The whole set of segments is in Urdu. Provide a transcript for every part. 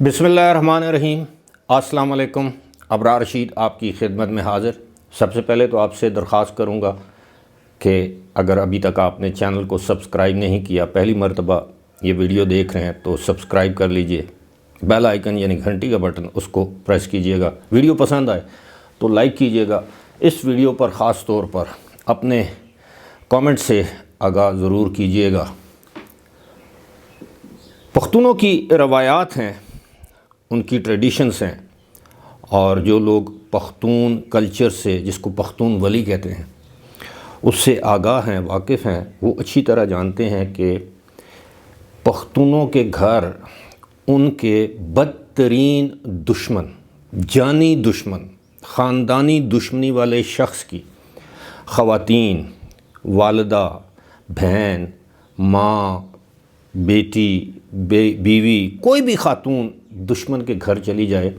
بسم اللہ الرحمن الرحیم۔ السلام علیکم۔ ابرار رشید آپ کی خدمت میں حاضر۔ سب سے پہلے تو آپ سے درخواست کروں گا کہ اگر ابھی تک آپ نے چینل کو سبسکرائب نہیں کیا، پہلی مرتبہ یہ ویڈیو دیکھ رہے ہیں تو سبسکرائب کر لیجئے، بیل آئیکن یعنی گھنٹی کا بٹن اس کو پریس کیجئے گا۔ ویڈیو پسند آئے تو لائک کیجئے گا۔ اس ویڈیو پر خاص طور پر اپنے کامنٹ سے آگاہ ضرور کیجئے گا۔ پختونوں کی روایات ہیں، ان کی ٹریڈیشنز ہیں، اور جو لوگ پختون کلچر سے، جس کو پختون ولی کہتے ہیں، اس سے آگاہ ہیں، واقف ہیں، وہ اچھی طرح جانتے ہیں کہ پختونوں کے گھر ان کے بدترین دشمن، جانی دشمن، خاندانی دشمنی والے شخص کی خواتین، والدہ، بہن، ماں، بیٹی، بیوی، کوئی بھی خاتون دشمن کے گھر چلی جائے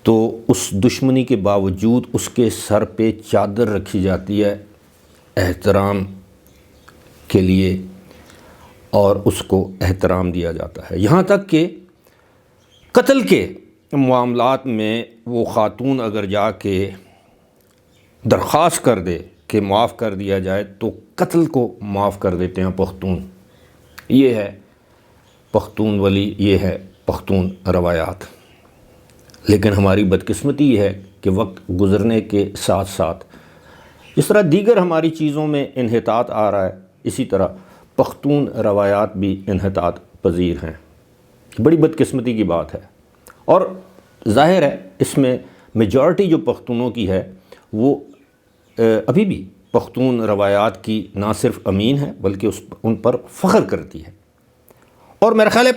تو اس دشمنی کے باوجود اس کے سر پہ چادر رکھی جاتی ہے احترام کے لیے، اور اس کو احترام دیا جاتا ہے۔ یہاں تک کہ قتل کے معاملات میں وہ خاتون اگر جا کے درخواست کر دے کہ معاف کر دیا جائے تو قتل کو معاف کر دیتے ہیں پختون۔ یہ ہے پختون ولی، یہ ہے پختون روایات۔ لیکن ہماری بدقسمتی یہ ہے کہ وقت گزرنے کے ساتھ ساتھ جس طرح دیگر ہماری چیزوں میں انحطاط آ رہا ہے، اسی طرح پختون روایات بھی انحطاط پذیر ہیں۔ بڑی بدقسمتی کی بات ہے، اور ظاہر ہے اس میں میجورٹی جو پختونوں کی ہے وہ ابھی بھی پختون روایات کی نہ صرف امین ہے بلکہ ان پر فخر کرتی ہے۔ اور میرا خیال ہے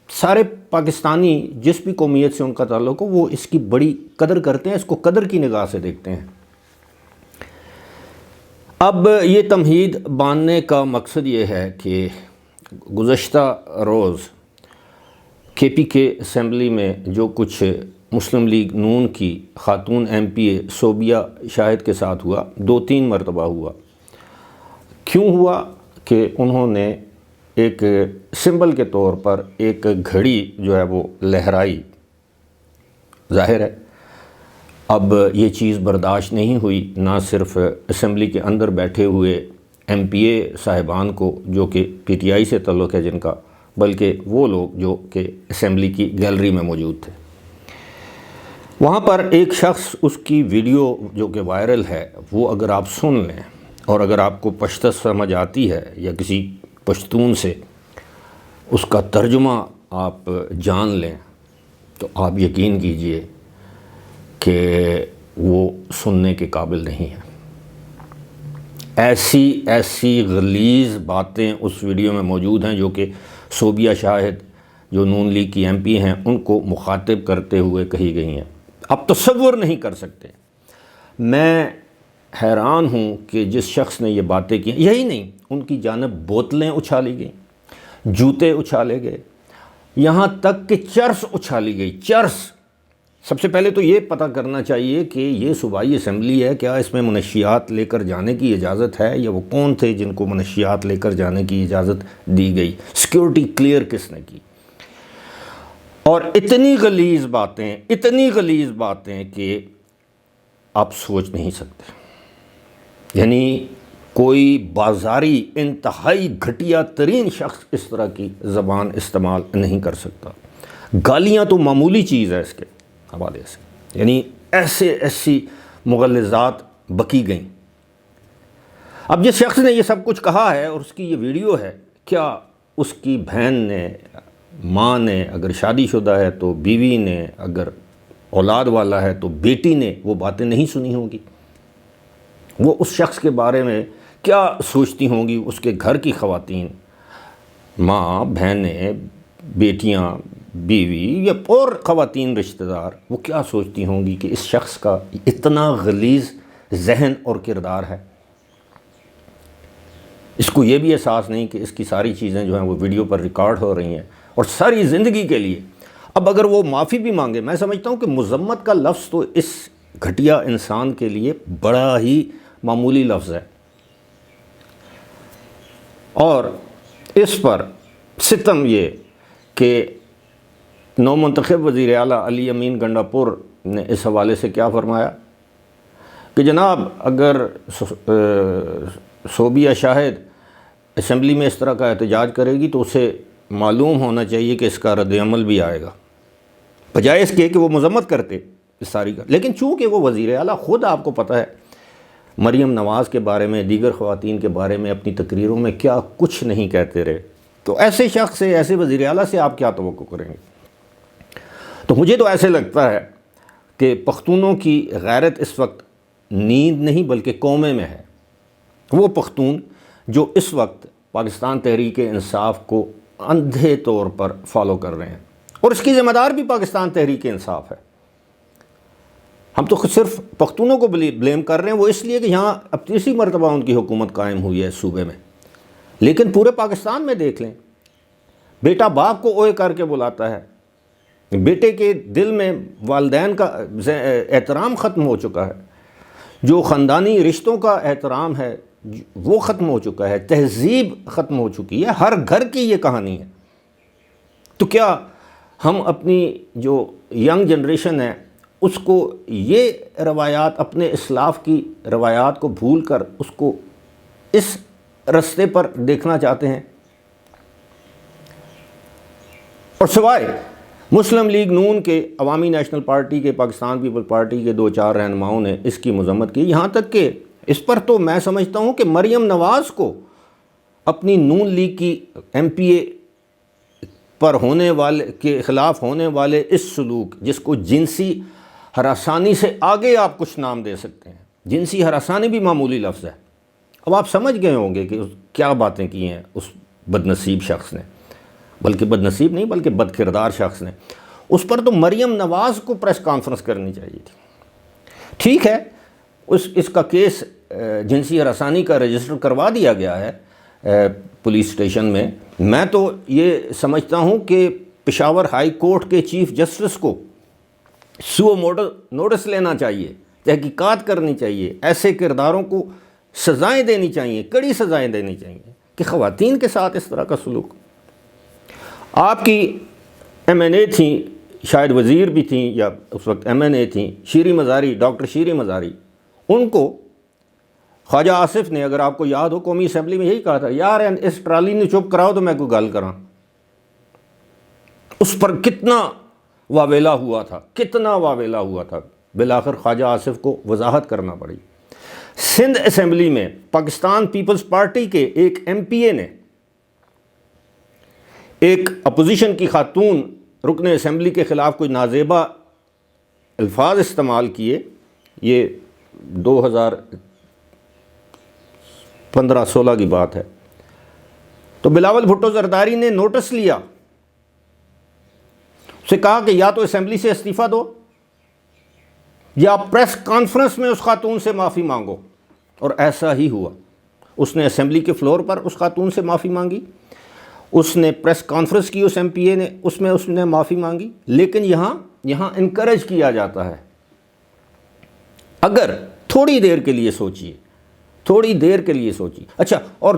سارے پاکستانی جس بھی قومیت سے ان کا تعلق ہو وہ اس کی بڑی قدر کرتے ہیں، اس کو قدر کی نگاہ سے دیکھتے ہیں۔ اب یہ تمہید باندھنے کا مقصد یہ ہے کہ گزشتہ روز کے پی کے اسمبلی میں جو کچھ مسلم لیگ نون کی خاتون ایم پی اے صوبیہ شاہد کے ساتھ ہوا، 2-3 مرتبہ ہوا۔ کیوں ہوا کہ انہوں نے ایک سمبل کے طور پر ایک گھڑی جو ہے وہ لہرائی۔ ظاہر ہے اب یہ چیز برداشت نہیں ہوئی، نہ صرف اسمبلی کے اندر بیٹھے ہوئے ایم پی اے صاحبان کو جو کہ پی ٹی آئی سے تعلق ہے جن کا، بلکہ وہ لوگ جو کہ اسمبلی کی گیلری میں موجود تھے۔ وہاں پر ایک شخص، اس کی ویڈیو جو کہ وائرل ہے، وہ اگر آپ سن لیں اور اگر آپ کو پشتو سمجھ آتی ہے یا کسی پشتون سے اس کا ترجمہ آپ جان لیں تو آپ یقین کیجئے کہ وہ سننے کے قابل نہیں ہے۔ ایسی غلیظ باتیں اس ویڈیو میں موجود ہیں جو کہ صوبیہ شاہد جو نون لیگ کی ایم پی ہیں ان کو مخاطب کرتے ہوئے کہی گئی ہیں۔ آپ تصور نہیں کر سکتے۔ میں حیران ہوں کہ جس شخص نے یہ باتیں کی، یہی نہیں، ان کی جانب بوتلیں اچھالی گئیں، جوتے اچھالے گئے، یہاں تک کہ چرس اچھالی گئی۔ چرس، سب سے پہلے تو یہ پتہ کرنا چاہیے کہ یہ صوبائی اسمبلی ہے، کیا اس میں منشیات لے کر جانے کی اجازت ہے، یا وہ کون تھے جن کو منشیات لے کر جانے کی اجازت دی گئی؟ سیکیورٹی کلیئر کس نے کی؟ اور اتنی غلیظ باتیں کہ آپ سوچ نہیں سکتے۔ یعنی کوئی بازاری انتہائی گھٹیا ترین شخص اس طرح کی زبان استعمال نہیں کر سکتا۔ گالیاں تو معمولی چیز ہے اس کے حوالے سے، یعنی ایسی مغلظات بکی گئیں۔ اب جس شخص نے یہ سب کچھ کہا ہے اور اس کی یہ ویڈیو ہے، کیا اس کی بہن نے، ماں نے، اگر شادی شدہ ہے تو بیوی نے، اگر اولاد والا ہے تو بیٹی نے وہ باتیں نہیں سنی ہوں گی؟ وہ اس شخص کے بارے میں کیا سوچتی ہوں گی؟ اس کے گھر کی خواتین، ماں، بہنیں، بیٹیاں، بیوی یا اور خواتین رشتہ دار، وہ کیا سوچتی ہوں گی کہ اس شخص کا اتنا غلیظ ذہن اور کردار ہے؟ اس کو یہ بھی احساس نہیں کہ اس کی ساری چیزیں جو ہیں وہ ویڈیو پر ریکارڈ ہو رہی ہیں، اور ساری زندگی کے لیے اب اگر وہ معافی بھی مانگے، میں سمجھتا ہوں کہ مذمت کا لفظ تو اس گھٹیا انسان کے لیے بڑا ہی معمولی لفظ ہے، اور اس پر ستم یہ کہ نو منتخب وزیر اعلیٰ علی امین گنڈا پور نے اس حوالے سے کیا فرمایا کہ جناب اگر صوبیہ شاہد اسمبلی میں اس طرح کا احتجاج کرے گی تو اسے معلوم ہونا چاہیے کہ اس کا رد عمل بھی آئے گا، بجائے اس کے کہ وہ مذمت کرتے اس ساری کا۔ لیکن چونکہ وہ وزیر اعلیٰ خود آپ کو پتہ ہے مریم نواز کے بارے میں، دیگر خواتین کے بارے میں اپنی تقریروں میں کیا کچھ نہیں کہتے رہے، تو ایسے شخص سے، ایسے وزیر اعلیٰ سے آپ کیا توقع کریں گے؟ تو مجھے تو ایسے لگتا ہے کہ پختونوں کی غیرت اس وقت نیند نہیں بلکہ کومے میں ہے۔ وہ پختون جو اس وقت پاکستان تحریک انصاف کو اندھے طور پر فالو کر رہے ہیں، اور اس کی ذمہ دار بھی پاکستان تحریک انصاف ہے۔ ہم تو صرف پختونوں کو بلیم کر رہے ہیں، وہ اس لیے کہ یہاں اب تیسری مرتبہ ان کی حکومت قائم ہوئی ہے اس صوبے میں، لیکن پورے پاکستان میں دیکھ لیں، بیٹا باپ کو اوئے کر کے بلاتا ہے، بیٹے کے دل میں والدین کا احترام ختم ہو چکا ہے، جو خاندانی رشتوں کا احترام ہے وہ ختم ہو چکا ہے، تہذیب ختم ہو چکی ہے، ہر گھر کی یہ کہانی ہے۔ تو کیا ہم اپنی جو ینگ جنریشن ہے اس کو یہ روایات، اپنے اسلاف کی روایات کو بھول کر اس کو اس رستے پر دیکھنا چاہتے ہیں؟ اور سوائے مسلم لیگ نون کے، عوامی نیشنل پارٹی کے، پاکستان پیپل پارٹی کے 2-4 رہنماؤں نے اس کی مذمت کی، یہاں تک کہ اس پر تو میں سمجھتا ہوں کہ مریم نواز کو اپنی نون لیگ کی ایم پی اے پر ہونے والے کے خلاف ہونے والے اس سلوک، جس کو جنسی ہراسانی سے آگے آپ کچھ نام دے سکتے ہیں، جنسی ہراسانی بھی معمولی لفظ ہے، اب آپ سمجھ گئے ہوں گے کہ کیا باتیں کی ہیں اس بدنصیب شخص نے، بلکہ بدنصیب نہیں بلکہ بد کردار شخص نے۔ اس پر تو مریم نواز کو پریس کانفرنس کرنی چاہیے تھی۔ ٹھیک ہے، اس کا کیس جنسی ہراسانی کا رجسٹر کروا دیا گیا ہے پولیس اسٹیشن میں۔ میں تو یہ سمجھتا ہوں کہ پشاور ہائی کورٹ کے چیف جسٹس کو سو نوٹس لینا چاہیے، تحقیقات کرنی چاہیے، ایسے کرداروں کو سزائیں دینی چاہیے، کڑی سزائیں دینی چاہیے کہ خواتین کے ساتھ اس طرح کا سلوک۔ آپ کی ایم این اے تھیں، شاید وزیر بھی تھیں یا اس وقت ایم این اے تھیں، شیریں مزاری، ڈاکٹر شیریں مزاری، ان کو خواجہ آصف نے، اگر آپ کو یاد ہو، قومی اسمبلی میں یہی کہا تھا، یار اس ٹرالی نے چپ کراؤ تو میں کوئی گل کراں۔ اس پر کتنا واویلا ہوا تھا، کتنا واویلا ہوا تھا، بالآخر خواجہ آصف کو وضاحت کرنا پڑی۔ سندھ اسمبلی میں پاکستان پیپلز پارٹی کے ایک ایم پی اے نے ایک اپوزیشن کی خاتون رکن اسمبلی کے خلاف کوئی نازیبا الفاظ استعمال کیے، یہ 2015-16 کی بات ہے، تو بلاول بھٹو زرداری نے نوٹس لیا، اسے کہا کہ یا تو اسمبلی سے استعفیٰ دو یا پریس کانفرنس میں اس خاتون سے معافی مانگو، اور ایسا ہی ہوا۔ اس نے اسمبلی کے فلور پر اس خاتون سے معافی مانگی، اس نے پریس کانفرنس کی، اس ایم پی اے نے، اس نے معافی مانگی، لیکن یہاں انکریج کیا جاتا ہے اگر تھوڑی دیر کے لیے سوچیے، تھوڑی دیر کے لیے سوچیے۔ اچھا، اور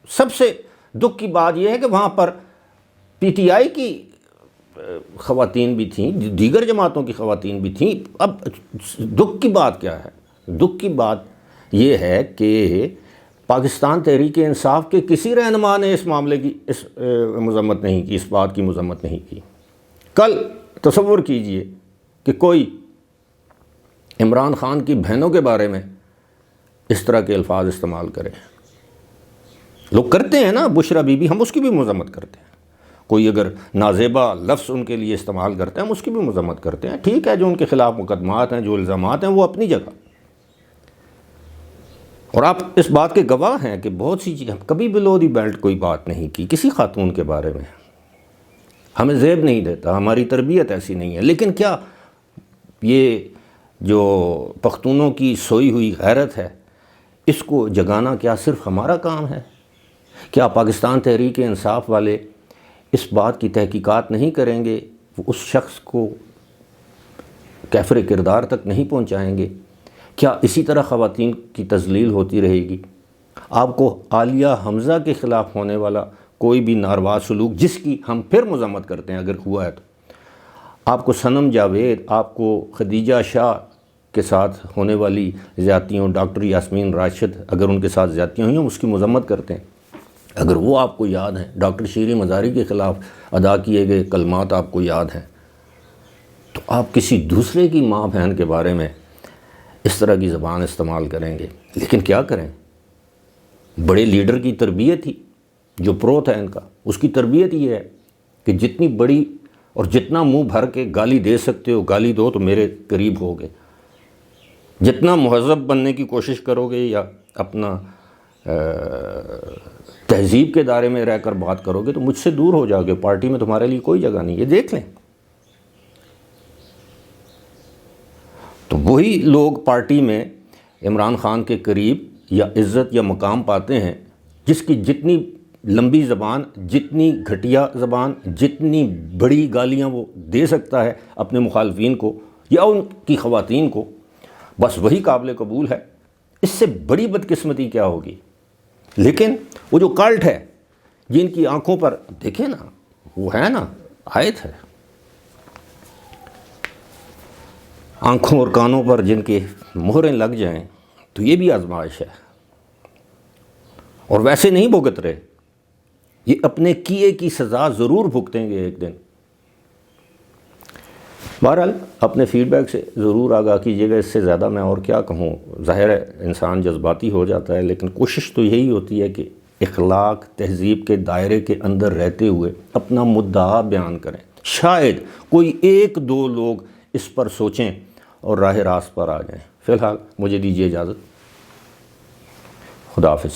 سب سے دکھ کی بات یہ ہے کہ وہاں پر پی ٹی آئی کی خواتین بھی تھیں، دیگر جماعتوں کی خواتین بھی تھیں۔ اب دکھ کی بات کیا ہے؟ دکھ کی بات یہ ہے کہ پاکستان تحریک انصاف کے کسی رہنما نے اس معاملے کی مذمت نہیں کی، اس بات کی مذمت نہیں کی۔ کل تصور کیجئے کہ کوئی عمران خان کی بہنوں کے بارے میں اس طرح کے الفاظ استعمال کرے۔ لوگ کرتے ہیں نا، بشرا بی بی، ہم اس کی بھی مذمت کرتے ہیں۔ کوئی اگر نازیبا لفظ ان کے لیے استعمال کرتے ہیں، ہم اس کی بھی مذمت کرتے ہیں۔ ٹھیک ہے، جو ان کے خلاف مقدمات ہیں، جو الزامات ہیں، وہ اپنی جگہ، اور آپ اس بات کے گواہ ہیں کہ بہت سی چیزیں، کبھی بلو دی بیلٹ کوئی بات نہیں کی کسی خاتون کے بارے میں، ہمیں زیب نہیں دیتا، ہماری تربیت ایسی نہیں ہے۔ لیکن کیا یہ جو پختونوں کی سوئی ہوئی غیرت ہے، اس کو جگانا کیا صرف ہمارا کام ہے؟ کیا پاکستان تحریک انصاف والے اس بات کی تحقیقات نہیں کریں گے، وہ اس شخص کو کیفر کردار تک نہیں پہنچائیں گے؟ کیا اسی طرح خواتین کی تذلیل ہوتی رہے گی؟ آپ کو عالیہ حمزہ کے خلاف ہونے والا کوئی بھی ناروا سلوک، جس کی ہم پھر مذمت کرتے ہیں اگر ہوا ہے آپ کو صنم جاوید، آپ کو خدیجہ شاہ کے ساتھ ہونے والی زیادتیوں، ڈاکٹر یاسمین راشد اگر ان کے ساتھ زیادتیاں ہوئی ہیں اس کی مذمت کرتے ہیں، اگر وہ آپ کو یاد ہیں، ڈاکٹر شیریں مزاری کے خلاف ادا کیے گئے کلمات آپ کو یاد ہیں، تو آپ کسی دوسرے کی ماں بہن کے بارے میں اس طرح کی زبان استعمال کریں گے۔ لیکن کیا کریں، بڑے لیڈر کی تربیت ہی جو پروت ہے ان کا، اس کی تربیت یہ ہے کہ جتنی بڑی اور جتنا منہ بھر کے گالی دے سکتے ہو گالی دو تو میرے قریب ہوگے، جتنا مہذب بننے کی کوشش کرو گے یا اپنا تہذیب کے دائرے میں رہ کر بات کرو گے تو مجھ سے دور ہو جاؤ گے، پارٹی میں تمہارے لیے کوئی جگہ نہیں، یہ دیکھ لیں۔ تو وہی لوگ پارٹی میں عمران خان کے قریب یا عزت یا مقام پاتے ہیں جس کی جتنی لمبی زبان، جتنی گھٹیا زبان، جتنی بڑی گالیاں وہ دے سکتا ہے اپنے مخالفین کو یا ان کی خواتین کو، بس وہی قابل قبول ہے۔ اس سے بڑی بدقسمتی کیا ہوگی؟ لیکن وہ جو کلٹ ہے جن کی آنکھوں پر دیکھیں نا، وہ ہے نا آیت ہے، آنکھوں اور کانوں پر جن کے مہریں لگ جائیں تو یہ بھی آزمائش ہے، اور ویسے نہیں بھگت رہے، یہ اپنے کیے کی سزا ضرور بھگتیں گے ایک دن۔ بہرحال اپنے فیڈ بیک سے ضرور آگاہ کیجیے گا، اس سے زیادہ میں اور کیا کہوں، ظاہر ہے انسان جذباتی ہو جاتا ہے، لیکن کوشش تو یہی ہوتی ہے کہ اخلاق تہذیب کے دائرے کے اندر رہتے ہوئے اپنا مدعا بیان کریں، شاید کوئی ایک دو لوگ اس پر سوچیں اور راہ راست پر آ جائیں۔ فی الحال مجھے دیجیے اجازت، خدا حافظ۔